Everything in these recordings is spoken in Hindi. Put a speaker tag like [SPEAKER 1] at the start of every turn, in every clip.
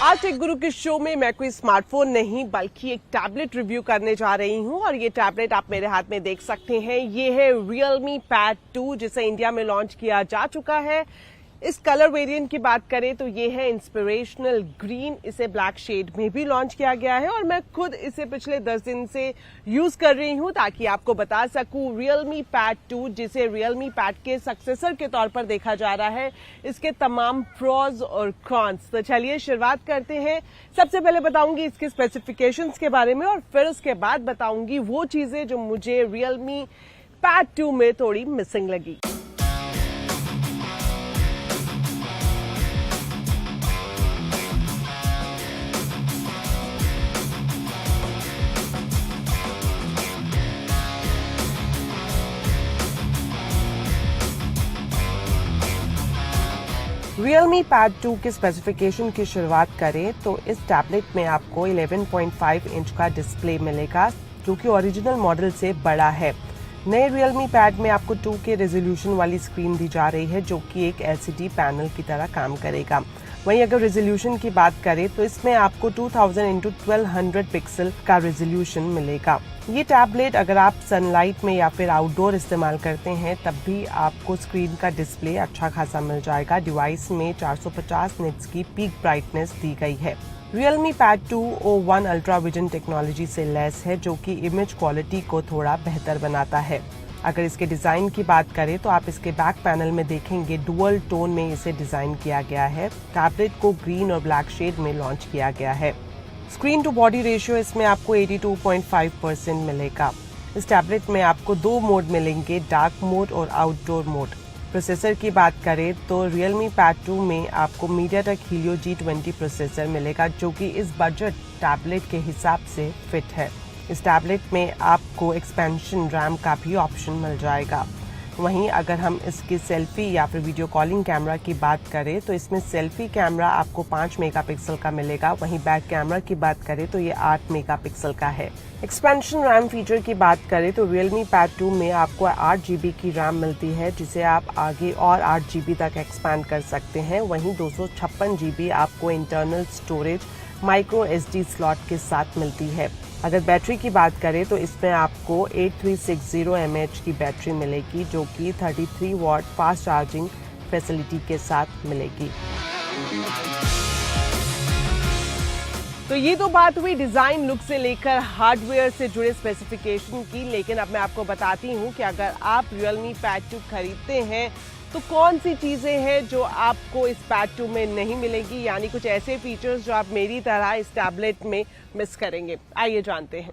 [SPEAKER 1] आज टेक गुरु के शो में मैं कोई स्मार्टफोन नहीं बल्कि एक टैबलेट रिव्यू करने जा रही हूं और ये टैबलेट आप मेरे हाथ में देख सकते हैं। ये है Realme Pad 2 जिसे इंडिया में लॉन्च किया जा चुका है। इस कलर वेरिएंट की बात करें तो ये है इंस्पिरेशनल ग्रीन। इसे ब्लैक शेड में भी लॉन्च किया गया है और मैं खुद इसे पिछले 10 दिन से यूज कर रही हूं ताकि आपको बता सकूं Realme Pad 2 जिसे Realme Pad के सक्सेसर के तौर पर देखा जा रहा है, इसके तमाम प्रोज और कॉन्स। तो चलिए शुरुआत करते हैं। सबसे पहले बताऊंगी इसके स्पेसिफिकेशंस के बारे में और फिर उसके बाद बताऊंगी वो चीजें जो मुझे Realme Pad 2 में थोड़ी मिसिंग लगी। Realme Pad 2 के स्पेसिफिकेशन की शुरुआत करें तो इस टैबलेट में आपको 11.5 इंच का डिस्प्ले मिलेगा जो कि ओरिजिनल मॉडल से बड़ा है। नए Realme Pad में आपको 2K रेजोल्यूशन वाली स्क्रीन दी जा रही है जो कि एक LCD पैनल की तरह काम करेगा। वहीं अगर रेजोल्यूशन की बात करें तो इसमें आपको 2000x1200 पिक्सल का रेजोल्यूशन मिलेगा। ये टैबलेट अगर आप सनलाइट में या फिर आउटडोर इस्तेमाल करते हैं तब भी आपको स्क्रीन का डिस्प्ले अच्छा खासा मिल जाएगा। डिवाइस में 450 निट्स की पीक ब्राइटनेस दी गई है। Realme Pad 2 O1 ultra vision technology से लैस है जो कि इमेज क्वालिटी को थोड़ा बेहतर बनाता है। अगर इसके डिजाइन की बात करें तो आप इसके बैक पैनल में देखेंगे डुअल टोन में इसे डिजाइन किया गया है। टैबलेट को ग्रीन और ब्लैक शेड में लॉन्च किया गया है। स्क्रीन टू बॉडी रेशियो इसमें आपको 82.5% मिलेगा। इस टैबलेट में आपको दो मोड मिलेंगे, डार्क मोड और आउटडोर मोड। प्रोसेसर की बात करें तो Realme Pad 2 में आपको MediaTek Helio G20 प्रोसेसर मिलेगा जो कि इस बजट टैबलेट के हिसाब से फिट है। इस टैबलेट में आपको एक्सपेंशन रैम का भी ऑप्शन मिल जाएगा। वहीं अगर हम इसकी सेल्फी या फिर वीडियो कॉलिंग कैमरा की बात करें तो इसमें सेल्फी कैमरा आपको 5 मेगापिक्सल का मिलेगा। वहीं बैक कैमरा की बात करें तो ये 8 मेगापिक्सल का है। एक्सपेंशन रैम फीचर की बात करें तो Realme Pad 2 में आपको 8 GB की रैम मिलती है जिसे आप आगे और 8 GB तक एक्सपैंड कर सकते हैं। वहीं 256 GB आपको internal storage micro SD slot के साथ मिलती है। अगर बैटरी की बात करें तो इसमें आपको 8360 mAh की बैटरी मिलेगी जो कि 33 वॉट फास्ट चार्जिंग फैसिलिटी के साथ मिलेगी। तो ये तो बात हुई डिजाइन लुक से लेकर हार्डवेयर से जुड़े स्पेसिफिकेशन की, लेकिन अब मैं आपको बताती हूँ कि अगर आप Realme Pad 2 खरीदते हैं तो कौन सी चीजें हैं जो आपको इस Pad 2 में नहीं मिलेगी, यानी कुछ ऐसे फीचर्स जो आप मेरी तरह इस टैबलेट में मिस करेंगे। आइए जानते हैं।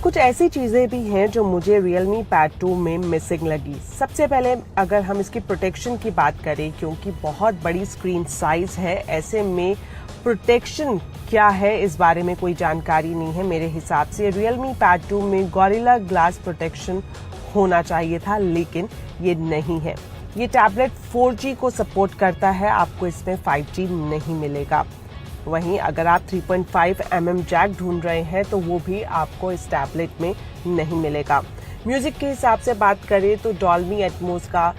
[SPEAKER 1] कुछ ऐसी चीजें भी हैं जो मुझे Realme Pad 2 में मिसिंग लगी। सबसे पहले अगर हम इसकी प्रोटेक्शन की बात करें, क्योंकि बहुत बड़ी स्क्रीन साइज है, ऐसे में प्रोटेक्शन क्या है इस बारे में कोई जानकारी नहीं है। मेरे हिसाब से Realme Pad 2 में Gorilla Glass प्रोटेक्शन होना चाहिए था, लेकिन ये नहीं है। ये टैबलेट 4G को सपोर्ट करता है, आपको इसमें 5G नहीं मिलेगा। वहीं अगर आप 3.5 mm जैक ढूंढ रहे हैं तो वो भी आपको इस टैबलेट में नहीं मिलेगा। म्यूजिक के हिसाब से बात करें तो Dolby Atmos का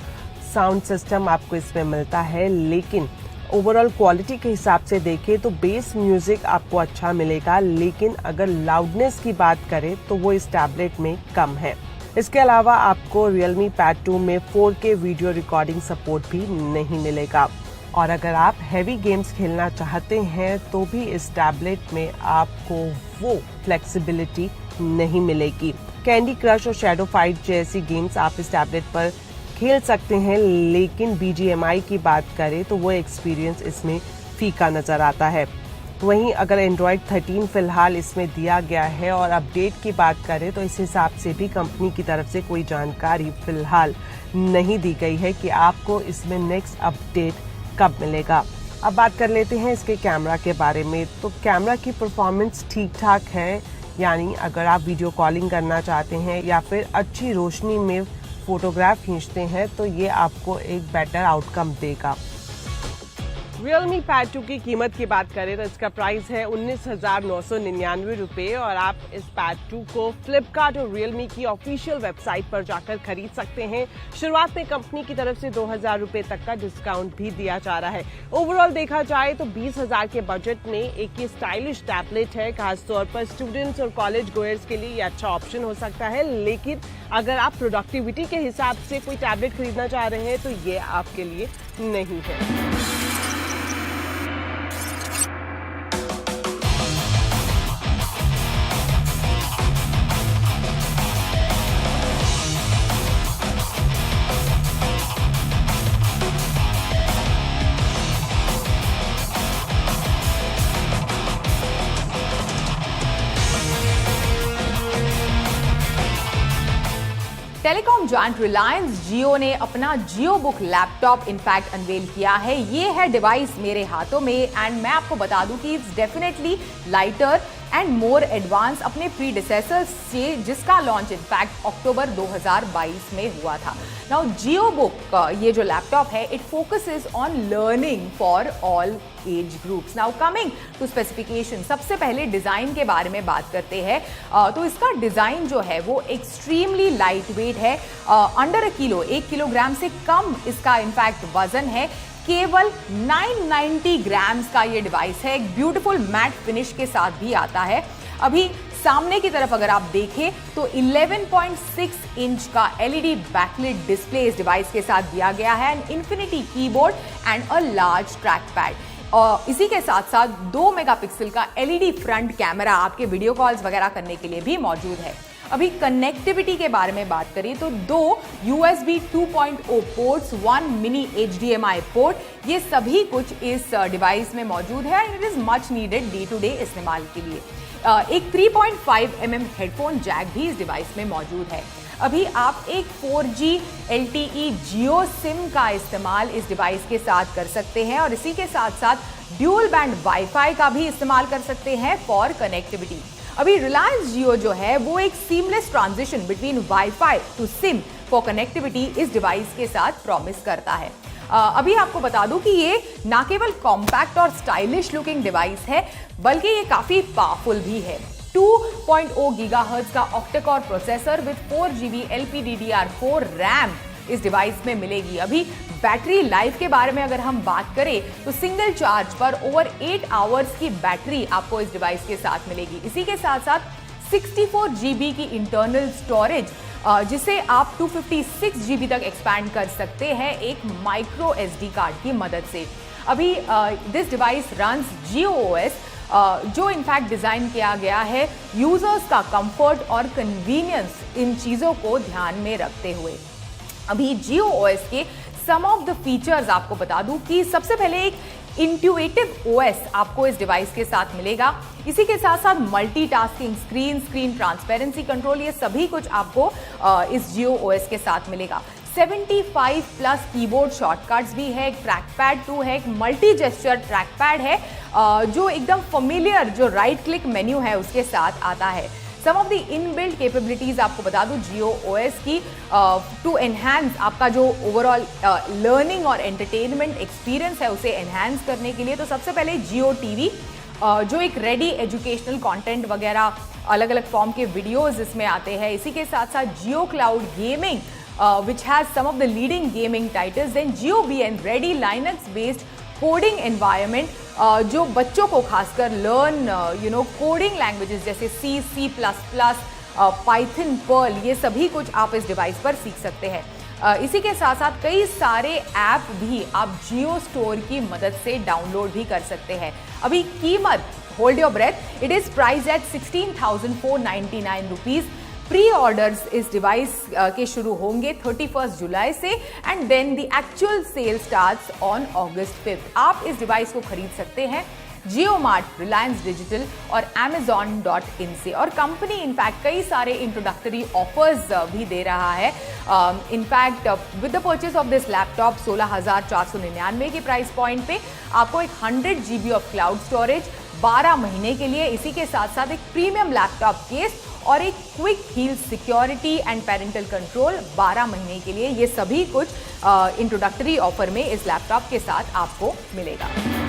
[SPEAKER 1] साउंड सिस्टम आपको इसमें मिलता है, लेकिन ओवरऑल क्वालिटी के हिसाब से देखें तो बेस म्यूजिक आपको अच्छा मिलेगा, लेकिन अगर लाउडनेस की बात करें तो वो इस टैबलेट में कम है। इसके अलावा आपको Realme Pad 2 में 4K वीडियो रिकॉर्डिंग सपोर्ट भी नहीं मिलेगा। और अगर आप हैवी गेम्स खेलना चाहते हैं तो भी इस टैबलेट में आपको वो फ्लेक्सिबिलिटी नहीं मिलेगी। कैंडी क्रश और शैडो फाइट जैसी गेम्स आप इस टैबलेट पर खेल सकते हैं, लेकिन BGMI की बात करें तो वो एक्सपीरियंस इसमें फीका नजर आता है। वहीं अगर Android 13 फिलहाल इसमें दिया गया है और अपडेट की बात करें तो इस हिसाब से भी कंपनी की तरफ से कोई जानकारी फिलहाल नहीं दी गई है कि आपको इसमें नेक्स्ट अपडेट कब मिलेगा। अब बात कर लेते हैं इसके कैमरा के बारे में। तो कैमरा की परफॉर्मेंस ठीक ठाक है, यानी अगर आप वीडियो कॉलिंग करना चाहते हैं या फिर अच्छी रोशनी में फोटोग्राफ खींचते हैं तो ये आपको एक बेटर आउटकम देगा। Realme Pad 2 की कीमत की बात करें तो इसका प्राइस है 19,999 रुपए और आप इस Pad 2 को Flipkart और Realme की ऑफिशियल वेबसाइट पर जाकर खरीद सकते हैं। शुरुआत में कंपनी की तरफ से 2,000 रुपए तक का डिस्काउंट भी दिया जा रहा है। ओवरऑल देखा जाए तो 20,000 के बजट में एक ये स्टाइलिश टैबलेट है। खासतौर पर स्टूडेंट्स और कॉलेज गोयर्स के लिए ये अच्छा ऑप्शन हो सकता है, लेकिन अगर आप प्रोडक्टिविटी के हिसाब से कोई टैबलेट खरीदना चाह रहे हैं तो ये आपके लिए नहीं है।
[SPEAKER 2] टेलीकॉम जायंट रिलायंस जियो ने अपना जियो बुक लैपटॉप इनफैक्ट अनवेल किया है। ये है डिवाइस मेरे हाथों में एंड मैं आपको बता दूं कि it's definitely lighter and more advance अपने प्रीडिसेसर से, जिसका लॉन्च इनफैक्ट अक्टूबर 2022 में हुआ था। नाउ जियो बुक ये जो लैपटॉप है it focuses on learning for all age groups. Now coming to specification, सबसे पहले डिजाइन के बारे में बात करते हैं। तो इसका डिजाइन जो है वो एक्सट्रीमली लाइट वेट है, अंडर 1 किलोग्राम से कम इसका इनफैक्ट वजन है। केवल 990 ग्राम्स का ये डिवाइस है। एक ब्यूटीफुल मैट फिनिश के साथ भी आता है। अभी सामने की तरफ अगर आप देखें तो 11.6 इंच का एलईडी बैकलिट डिस्प्ले इस डिवाइस के साथ दिया गया है, and infinity keyboard and a large track pad. और इसी के साथ साथ 2 मेगापिक्सल का एलईडी फ्रंट कैमरा आपके वीडियो कॉल्स वगैरह करने के लिए भी मौजूद है। अभी कनेक्टिविटी के बारे में बात करें तो 2 USB 2.0 ports, 1 mini HDMI port, ये सभी कुछ इस डिवाइस में मौजूद है and it is much needed day to day इस्तेमाल के लिए। एक 3.5 mm हेडफोन जैक भी इस डिवाइस में मौजूद है। अभी आप एक 4G LTE जियो सिम का इस्तेमाल इस डिवाइस के साथ कर सकते हैं और इसी के साथ साथ ड्यूल बैंड वाईफाई का भी इस्तेमाल कर सकते हैं फॉर कनेक्टिविटी। अभी रिलायंस जियो जो है वो एक seamless transition between wifi to SIM for connectivity इस डिवाइस के साथ प्रॉमिस करता है। अभी आपको बता दूं कि ये ना केवल कॉम्पैक्ट और स्टाइलिश लुकिंग डिवाइस है बल्कि ये काफी पावरफुल भी है। 2.0 गीगाहर्ट्ज का octa-core processor with 4GB LPDDR4 RAM इस डिवाइस में मिलेगी। अभी बैटरी लाइफ के बारे में अगर हम बात करें तो सिंगल चार्ज पर ओवर 8 आवर्स की बैटरी आपको इस डिवाइस के साथ मिलेगी। इसी के साथ साथ 64GB की इंटरनल स्टोरेज, जिसे आप 256GB तक एक्सपैंड कर सकते हैं एक माइक्रो SD कार्ड की मदद से। अभी this device runs Jio OS, जो इनफैक्ट डिजाइन किया गया है यूजर्स का कंफर्ट और कन्वीनियंस, इन चीजों को ध्यान में रखते हुए। अभी जियो OS के सम ऑफ द फीचर्स आपको बता दूं कि सबसे पहले एक इंट्यूटिव OS आपको इस डिवाइस के साथ मिलेगा। इसी के साथ साथ मल्टीटास्किंग, स्क्रीन ट्रांसपेरेंसी कंट्रोल, ये सभी कुछ आपको इस जियो OS के साथ मिलेगा। 75 प्लस कीबोर्ड शॉर्टकट्स भी है, एक ट्रैक पैड 2 है, एक मल्टी जेस्चर ट्रैक पैड है जो एकदम फेमिलियर जो राइट क्लिक मेन्यू है उसके साथ आता है। सम ऑफ द इनबिल्ट कैपेबिलिटीज आपको बता दूं जियो OS की टू एनहांस आपका जो ओवरऑल लर्निंग और एंटरटेनमेंट एक्सपीरियंस है उसे एनहांस करने के लिए तो सबसे पहले जियो TV जो एक रेडी एजुकेशनल कंटेंट वगैरह अलग अलग फॉर्म के वीडियोस इसमें आते हैं। इसी के साथ साथ Jio cloud gaming which has some of the leading gaming titles, then JioBN ready Linux based coding environment जो बच्चों को खासकर लर्न कोडिंग लैंग्वेजेस जैसे C++, पाइथन, पर्ल, ये सभी कुछ आप इस डिवाइस पर सीख सकते हैं। इसी के साथ साथ कई सारे ऐप भी आप जियो स्टोर की मदद से डाउनलोड भी कर सकते हैं। अभी कीमत, hold your breath, it is price at 16,499 rupees. Pre orders इस डिवाइस के शुरू होंगे 31 जुलाई से and then the actual sale starts on August 5th। आप इस डिवाइस को खरीद सकते हैं जियो मार्ट, रिलायंस डिजिटल और Amazon.in से। और कंपनी इनफैक्ट कई सारे इंट्रोडक्टरी ऑफर्स भी दे रहा है। In fact with the purchase of this laptop 16,499 के प्राइस पॉइंट पे आपको एक 100 GB ऑफ क्लाउड स्टोरेज 12 महीने के लिए, इसी के साथ साथ एक प्रीमियम लैपटॉप केस और एक Quick Heal security and parental control 12 महीने के लिए। ये सभी कुछ इंट्रोडक्टरी ऑफर में इस लैपटॉप के साथ आपको मिलेगा।